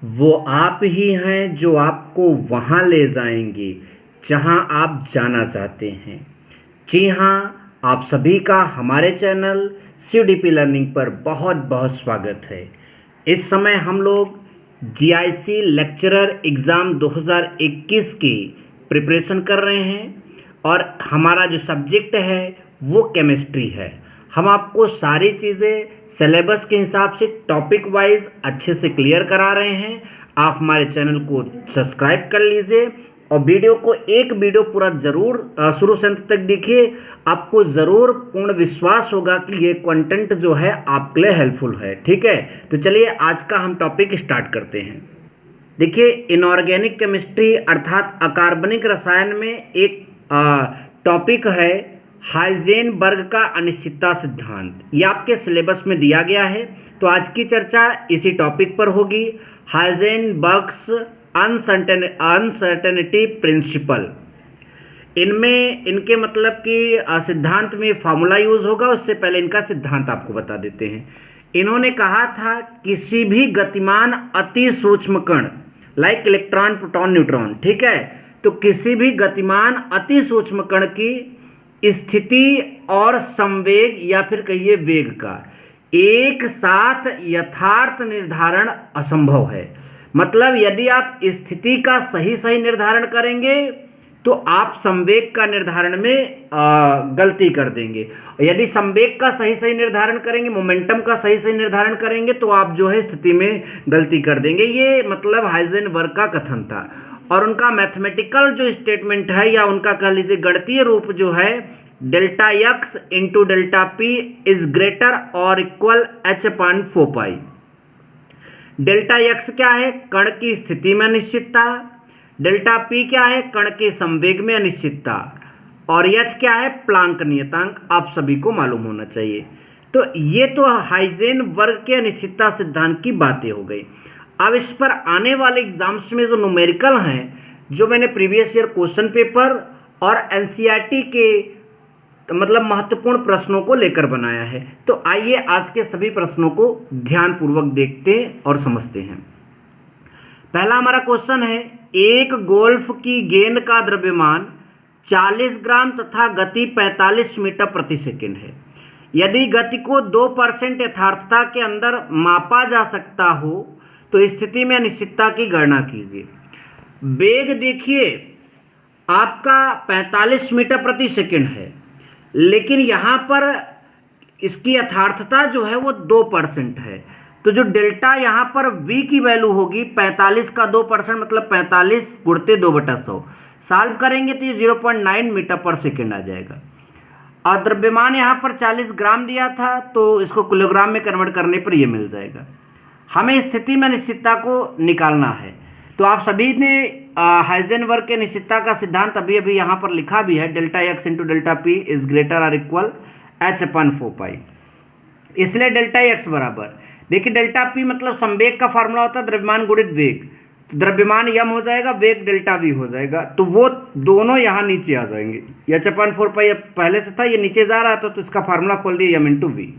वो आप ही हैं जो आपको वहाँ ले जाएंगे जहाँ आप जाना चाहते हैं। जी हाँ, आप सभी का हमारे चैनल CDP लर्निंग पर बहुत बहुत स्वागत है। इस समय हम लोग GIC लेक्चरर एग्ज़ाम 2021 की प्रिपरेशन कर रहे हैं और हमारा जो सब्जेक्ट है वो केमिस्ट्री है। हम आपको सारी चीज़ें सिलेबस के हिसाब से टॉपिक वाइज अच्छे से क्लियर करा रहे हैं। आप हमारे चैनल को सब्सक्राइब कर लीजिए और एक वीडियो पूरा ज़रूर शुरू से अंत तक देखिए। आपको ज़रूर पूर्ण विश्वास होगा कि ये कंटेंट जो है आपके लिए हेल्पफुल है। ठीक है, तो चलिए आज का हम टॉपिक स्टार्ट करते हैं। देखिए, इनऑर्गेनिक केमिस्ट्री अर्थात अकार्बनिक रसायन में एक टॉपिक है हाइजेनबर्ग का अनिश्चितता सिद्धांत। ये आपके सिलेबस में दिया गया है, तो आज की चर्चा इसी टॉपिक पर होगी। हाइजेनबर्ग्स अनसर्टेनिटी प्रिंसिपल। इनमें इनके मतलब कि सिद्धांत में फार्मूला यूज होगा। उससे पहले इनका सिद्धांत आपको बता देते हैं। इन्होंने कहा था किसी भी गतिमान अति सूक्ष्म कण लाइक इलेक्ट्रॉन प्रोटॉन न्यूट्रॉन, ठीक है, तो किसी भी गतिमान अति सूक्ष्म कण की स्थिति और संवेग या फिर कहिए वेग का एक साथ यथार्थ निर्धारण असंभव है। मतलब यदि आप स्थिति का सही सही निर्धारण करेंगे तो आप संवेग का निर्धारण में गलती कर देंगे। यदि संवेग का सही सही निर्धारण करेंगे, मोमेंटम का सही सही निर्धारण करेंगे, तो आप जो है स्थिति में गलती कर देंगे। ये मतलब हाइजेनबर्ग का कथन था। और उनका मैथमेटिकल जो स्टेटमेंट है या उनका कह लीजिए गणितीय रूप जो है delta x into delta P is greater और इक्वल h/4π। डेल्टा एक्स क्या है? कण की स्थिति में अनिश्चितता। डेल्टा पी क्या है? कण के संवेग में अनिश्चितता। और एच क्या है? प्लांक नियतांक। आप सभी को मालूम होना चाहिए। तो ये तो हाइजेनबर्ग के अनिश्चितता सिद्धांत की बातें हो गई। अब इस पर आने वाले एग्जाम्स में जो न्यूमेरिकल हैं, जो मैंने प्रीवियस ईयर क्वेश्चन पेपर और एनसीईआरटी के मतलब महत्वपूर्ण प्रश्नों को लेकर बनाया है। तो आइए आज के सभी प्रश्नों को ध्यानपूर्वक देखते हैं और समझते हैं। पहला हमारा क्वेश्चन है, एक गोल्फ की गेंद का द्रव्यमान 40 ग्राम तथा गति 45 मीटर प्रति सेकंड है। यदि गति को 2% यथार्थता के अंदर मापा जा सकता हो तो स्थिति में अनिश्चितता की गणना कीजिए। वेग देखिए आपका 45 मीटर प्रति सेकंड है, लेकिन यहाँ पर इसकी यथार्थता जो है वो 2% है। तो जो डेल्टा यहाँ पर v की वैल्यू होगी 45 का 2% मतलब 45 गुणते 2/100। सॉल्व करेंगे तो ये 0.9 मीटर पर सेकेंड आ जाएगा। और द्रव्यमान यहाँ पर 40 ग्राम दिया था, तो इसको किलोग्राम में कन्वर्ट करने पर ये मिल जाएगा। हमें स्थिति में अनिश्चितता को निकालना है। तो आप सभी ने हाइजेनबर्ग के अनिश्चितता का सिद्धांत अभी अभी यहाँ पर लिखा भी है, delta x into delta P is greater और इक्वल h/4π। इसलिए डेल्टा एक्स बराबर, देखिए डेल्टा पी मतलब संवेग का फार्मूला होता है द्रव्यमान गुणित वेग। तो द्रव्यमान यम हो जाएगा, वेग डेल्टा वी हो जाएगा। तो वो दोनों यहाँ नीचे आ जाएंगे। h/4π पहले से था, ये नीचे जा रहा था, तो इसका फार्मूला खोल दिया यम इंटू वी।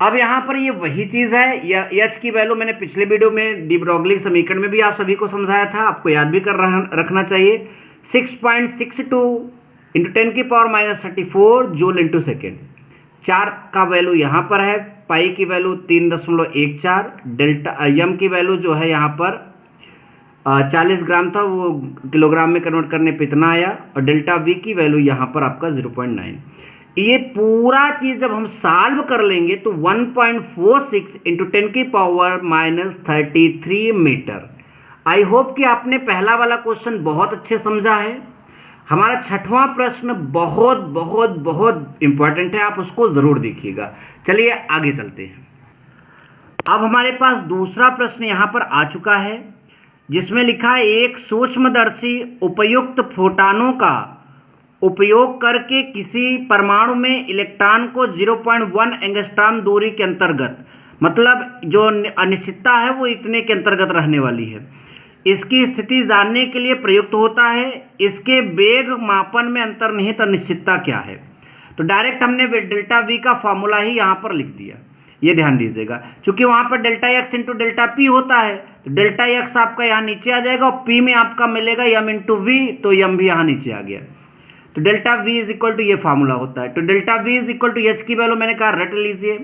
अब यहाँ पर ये वही चीज़ है। एच की वैल्यू मैंने पिछले वीडियो में डी ब्रोगली समीकरण में भी आप सभी को समझाया था, आपको याद भी कर रखना चाहिए। 6.62 इंटू 10⁻34 जूल इंटू सेकेंड। 4 का वैल्यू यहाँ पर है, पाई की वैल्यू 3.14, डेल्टा यम की वैल्यू जो है यहाँ पर 40 ग्राम था, वो किलोग्राम में कन्वर्ट करने पे इतना आया। और डेल्टा वी की वैल्यू यहाँ पर आपका 0.9। ये पूरा चीज़ जब हम सॉल्व कर लेंगे तो 1.46 इंटू 10⁻33 मीटर। आई होप कि आपने पहला वाला क्वेश्चन बहुत अच्छे समझा है। हमारा छठवां प्रश्न बहुत बहुत बहुत इंपॉर्टेंट है, आप उसको ज़रूर देखिएगा। चलिए आगे चलते हैं। अब हमारे पास दूसरा प्रश्न यहाँ पर आ चुका है, जिसमें लिखा है एक सूक्ष्मदर्शी उपयुक्त फोटॉनों का उपयोग करके किसी परमाणु में इलेक्ट्रॉन को 0.1 एंगस्ट्रॉम दूरी के अंतर्गत, मतलब जो अनिश्चितता है वो इतने के अंतर्गत रहने वाली है, इसकी स्थिति जानने के लिए प्रयुक्त होता है। इसके वेग मापन में अंतर्निहित अनिश्चितता क्या है? तो डायरेक्ट हमने डेल्टा वी का फॉर्मूला ही यहाँ पर लिख दिया। ये ध्यान दीजिएगा, क्योंकि वहाँ पर delta x into delta P होता है, तो डेल्टा एक्स आपका यहाँ नीचे आ जाएगा और पी में आपका मिलेगा यम इंटू वी, तो यम भी यहाँ नीचे आ गया। तो delta V is equal to ये फार्मूला होता है। तो delta V is equal to H की वैल्यू मैंने कहा रट लीजिए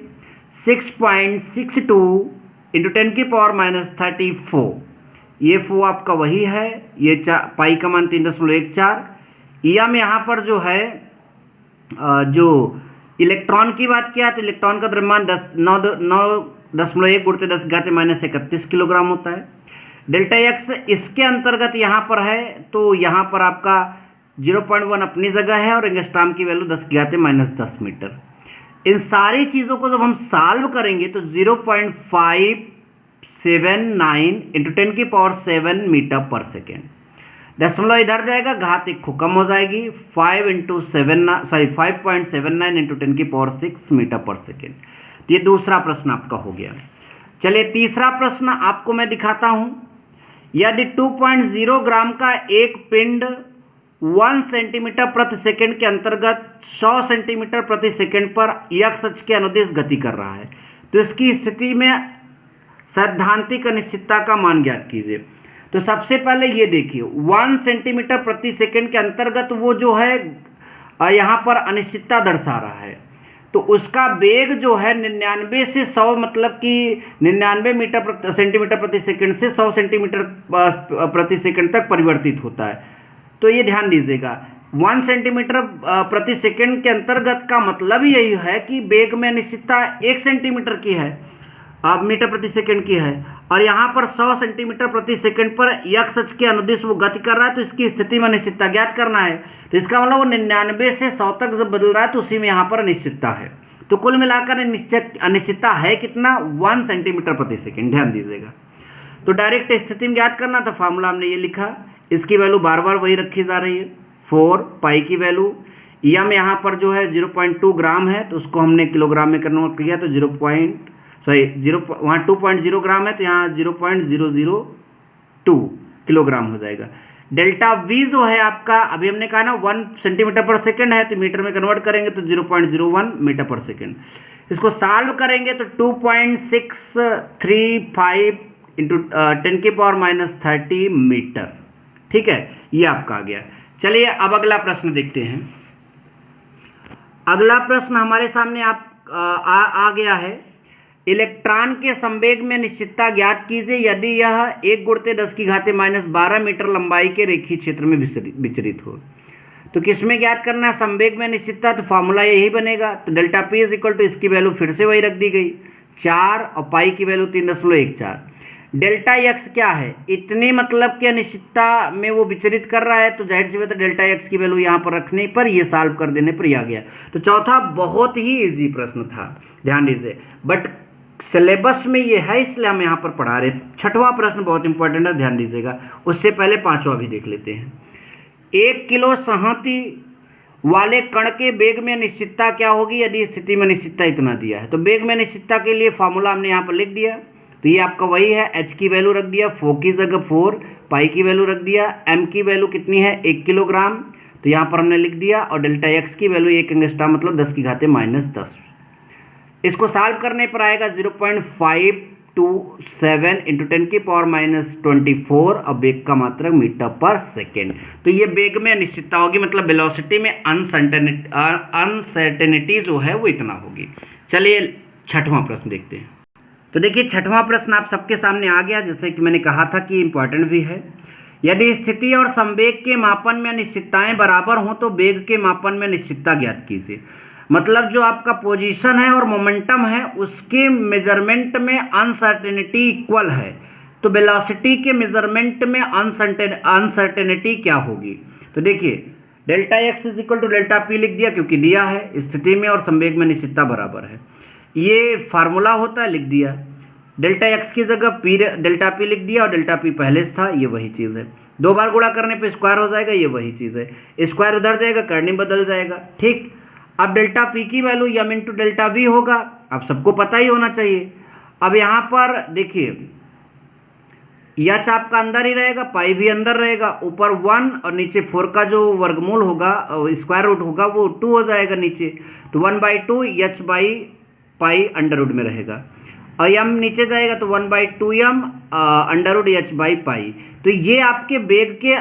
6.62 इंटू 10⁻⁻34। ये फो आपका वही है, ये पाई का मान 3.14। यम यहाँ पर जो है जो इलेक्ट्रॉन की बात किया तो इलेक्ट्रॉन का द्रव्यमान 9.1 गुणित 10⁻31 किलोग्राम होता है। डेल्टा एक्स इसके अंतर्गत यहाँ पर है, तो यहाँ पर आपका 0.1 अपनी जगह है और एंगस्ट्रॉम की वैल्यू 10⁻10 मीटर। इन सारी चीज़ों को जब हम सॉल्व करेंगे तो 0.579 इंटू 10⁷ मीटर पर सेकेंड। दशमलव इधर जाएगा, घात एक कम हो जाएगी, 5.79 इंटू 10⁶ मीटर पर सेकेंड। तो ये दूसरा प्रश्न आपका हो गया। चलिए तीसरा प्रश्न आपको मैं दिखाता हूं। यदि 2.0 ग्राम का एक पिंड 1 सेंटीमीटर प्रति सेकंड के अंतर्गत 100 सेंटीमीटर प्रति सेकंड पर x अक्ष के अनुदिश गति कर रहा है, तो इसकी स्थिति में सैद्धांतिक अनिश्चितता का मान ज्ञात कीजिए। तो सबसे पहले ये देखिए 1 सेंटीमीटर प्रति सेकंड के अंतर्गत वो जो है यहाँ पर अनिश्चितता दर्शा रहा है, तो उसका वेग जो है 99 से 100 मतलब कि 99 सेंटीमीटर प्रति सेकंड से 100 सेंटीमीटर प्रति सेकंड तक परिवर्तित होता है। तो ये ध्यान दीजिएगा 1 सेंटीमीटर प्रति सेकंड के अंतर्गत का मतलब यही है कि वेग में अनिश्चितता 1 सेंटीमीटर की है, मीटर प्रति सेकंड की है, और यहाँ पर 100 सेंटीमीटर प्रति सेकंड पर x अक्ष के अनुदिश वो गति कर रहा है, तो इसकी स्थिति में अनिश्चितता ज्ञात करना है। तो इसका मतलब वो 99 से 100 तक जब बदल रहा है तो उसी में यहाँ पर अनिश्चितता है। तो कुल मिलाकर अनिश्चितता है कितना 1 सेंटीमीटर प्रति सेकंड। ध्यान दीजिएगा। तो डायरेक्ट स्थिति में ज्ञात करना, तो फार्मूला हमने ये लिखा, इसकी वैल्यू बार बार वही रखी जा रही है 4 पाई की वैल्यू। यम यहाँ पर जो है 0.2 ग्राम है, तो उसको हमने किलोग्राम में कन्वर्ट किया, तो वहाँ 2.0 ग्राम है तो यहाँ 0.002 किलोग्राम हो जाएगा। डेल्टा वी जो है आपका, अभी हमने कहा ना 1 सेंटीमीटर पर सेकंड है, तो मीटर में कन्वर्ट करेंगे तो 0.01 मीटर पर सेकंड। इसको सॉल्व करेंगे तो 2.635 इंटू 10⁻⁻30 मीटर। ठीक है, ये आपका आ गया। चलिए अब अगला प्रश्न देखते हैं। अगला प्रश्न हमारे सामने आ गया है। इलेक्ट्रॉन के संवेग में निश्चितता ज्ञात कीजिए यदि यह 1 × 10⁻12 मीटर लंबाई के रेखीय क्षेत्र में विचरित हो। तो किसमें ज्ञात करना है संवेग में निश्चितता, तो फार्मूला यही बनेगा। तो delta P is equal to इसकी वैल्यू फिर से वही रख दी गई 4 और पाई की वैल्यू 3.14। डेल्टा एक्स क्या है, इतनी मतलब कि अनिश्चितता में वो विचरित कर रहा है, तो जाहिर सी बात है डेल्टा एक्स की वैल्यू यहाँ पर रखने पर ये सॉल्व कर देने पर ये आ गया। तो चौथा बहुत ही इजी प्रश्न था, ध्यान दीजिए, बट सिलेबस में ये है इसलिए हम यहाँ पर पढ़ा रहे। छठवां प्रश्न बहुत इंपॉर्टेंट है, ध्यान दीजिएगा। उससे पहले पांचवा भी देख लेते हैं। 1 किलो संहति वाले कण के वेग में अनिश्चितता क्या होगी यदि स्थिति में अनिश्चितता इतना दिया है। तो वेग में अनिश्चितता के लिए फार्मूला हमने यहाँ पर लिख दिया, तो ये आपका वही है, एच की वैल्यू रख दिया, फो की जगह 4, पाई की वैल्यू रख दिया, एम की वैल्यू कितनी है 1 किलोग्राम, तो यहाँ पर हमने लिख दिया, और डेल्टा एक्स की वैल्यू 1 एंगस्ट्रॉम मतलब 10⁻10। इसको सॉल्व करने पर आएगा 0.527 इंटू 10⁻24 और वेग का मात्रक मीटर पर सेकेंड। तो ये वेग में अनिश्चितता होगी, मतलब वेलोसिटी में अनसर्टेनिटी जो है वो इतना होगी। चलिए छठवां प्रश्न देखते हैं। तो देखिए छठवां प्रश्न आप सबके सामने आ गया, जैसे कि मैंने कहा था कि इंपॉर्टेंट भी है। यदि स्थिति और संवेग के मापन में अनिश्चितताएं बराबर हों तो वेग के मापन में अनिश्चितता ज्ञात कीजिए। मतलब जो आपका पोजीशन है और मोमेंटम है उसके मेजरमेंट में अनसर्टेनिटी इक्वल है, तो वेलोसिटी के मेजरमेंट में अनसर्टेनिटी क्या होगी। तो देखिए delta X is equal to delta P लिख दिया, क्योंकि दिया है स्थिति में और संवेग में अनिश्चितता बराबर है, ये फार्मूला होता है, लिख दिया। डेल्टा एक्स की जगह पी डेल्टा पी लिख दिया, और डेल्टा पी पहले से था, ये वही चीज़ है। 2 बार गुणा करने पे स्क्वायर हो जाएगा, ये वही चीज़ है। स्क्वायर उधर जाएगा, करनी बदल जाएगा। ठीक, अब डेल्टा पी की value M into delta we होगा, अब सबको पता ही होना चाहिए। अब यहाँ पर देखिए एच आपका अंदर ही रहेगा, पाई भी अंदर रहेगा, ऊपर 1 और नीचे 4 का जो वर्गमूल होगा स्क्वायर रूट होगा वो 2 हो जाएगा नीचे, तो 1/2 एच बाई अंडर रूट में रहेगा, और यम नीचे जाएगा तो 1/2m अंडर रूट h/पाई। तो ये आपके वेग के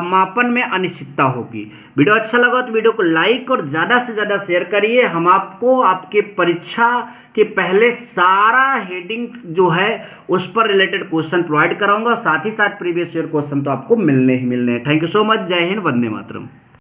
मापन में अनिश्चितता होगी। वीडियो अच्छा लगा तो वीडियो को लाइक और ज़्यादा से ज़्यादा शेयर करिए। हम आपको आपके परीक्षा के पहले सारा हेडिंग जो है उस पर रिलेटेड क्वेश्चन प्रोवाइड कराऊंगा, और साथ ही साथ प्रीवियस ईयर क्वेश्चन तो आपको मिलने ही मिलने हैं। Thank you so much. जय हिंद, वंदे मातरम।